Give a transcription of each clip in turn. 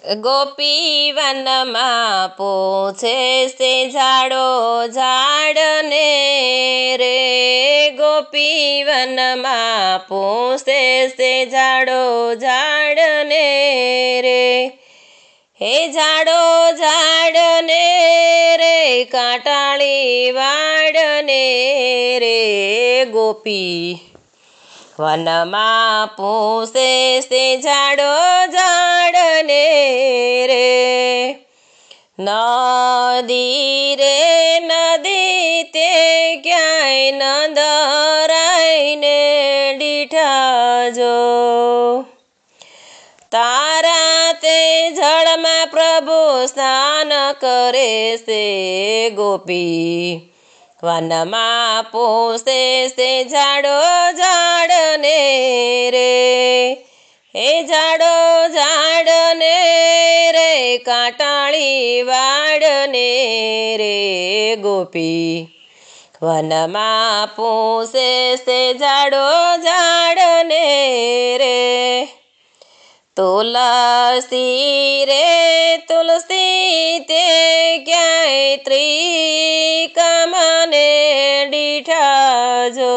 ગોપી વનમાં પૂછે છે ઝાડો ઝાડને રે, ગોપી વનમાં પૂછે છે ઝાડો ઝાડને રે, હે ઝાડો ઝાડને રે કાંટાળી વાળને રે, ગોપી વનમાં પૂછે છે ઝાડો ઝાડને રે, નદી રે નદી તે ક્યાંય નંદરાઈને દીઠા જો, તારા તે જળમાં પ્રભુ સ્નાન કરે છે, ગોપી વનમાં પૂછે છે ઝાડો ઝાડને રે, હે ઝાડો ઝાડને રે કાંટાળી વાળને રે, ગોપી વનમાં પૂછે છે ઝાડો ઝાડને રે, તુલસી રે તુલસી તે ક્યાંય ત્રિકમને દીઠા જો,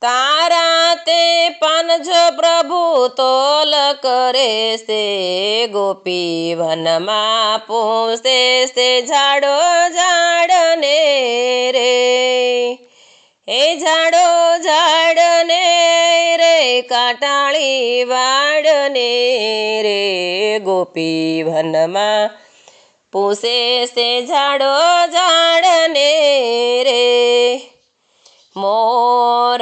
તારા તે પંજો પ્રભુ તોલ કરે છે, ગોપી વનમાં પૂછે છે ઝાડો ઝાડને રે, હે ઝાડો ઝાડને રે કાંટાળી વાળને રે, ગોપી વનમાં પૂછે છે ઝાડો ઝાડને રે, મોર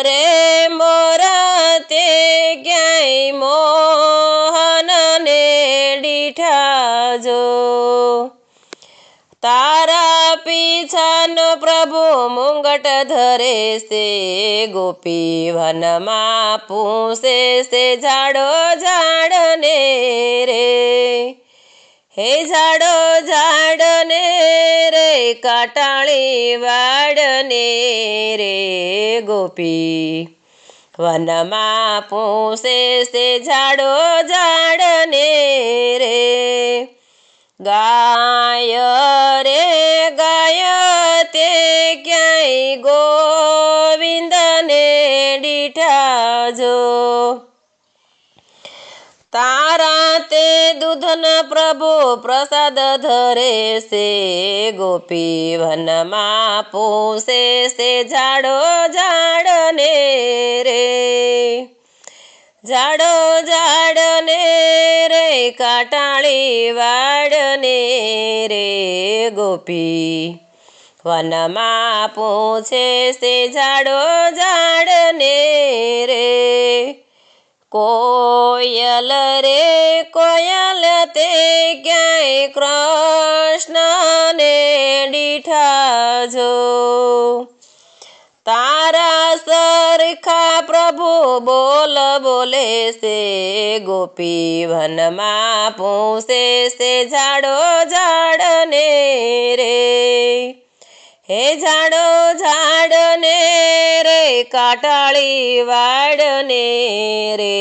રે મોર તે ક્યાંય મોહનને દીઠા જો, તારા પીછાનો પ્રભુ મુંગટ ધરે છે, ગોપી વનમાં પૂછે છે ઝાડો ઝાડને રે, હે ઝાડો ઝાડને રે કાંટાળી વાળને રે, ગોપી વનમાં પૂછે છે ઝાડો ઝાડને રે, ગાય રે ગાય તે ક્યાંય ગોવિંદને દીઠા જો, તારા તે દૂધનો પ્રભુ પ્રસાદ ધરે છે, ગોપી વનમાં પૂછે છે ઝાડો ઝાડને રે, ઝાડો ઝાડને રે કાંટાળી વાળને રે, ગોપી વનમાં પૂછે છે ઝાડો ઝાડને રે, કોયલ રે કોયલ તે ક્યાંય કૃષ્ણને દીઠા જો, તારા સરખા પ્રભુ બોલ બોલે છે, ગોપી વનમાં પૂછે છે ઝાડો ઝાડને રે, હે ઝાડો ઝાડને રે કાંટાળી વાળને રે,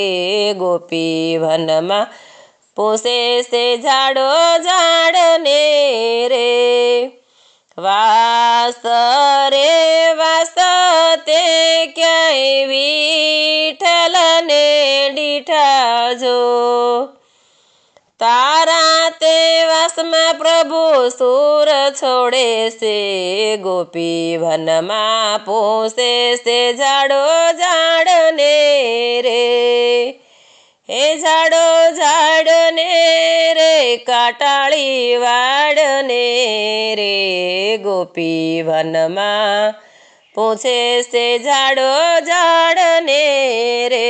ગોપી વનમાં પૂછે છે ઝાડો ઝાડને રે, વાસ રે વાસ તે ક્યાંય વિઠ્ઠલને દીઠા જો, તારા તે વાસમાં પ્રભુ સુર છોડે છે, ગોપી વનમાં પૂછે છે ઝાડો ઝાડને રે, હે ઝાડો ઝાડને રે કાંટાળી વાળને રે, ગોપી વનમાં પૂછે છે ઝાડો ઝાડને રે.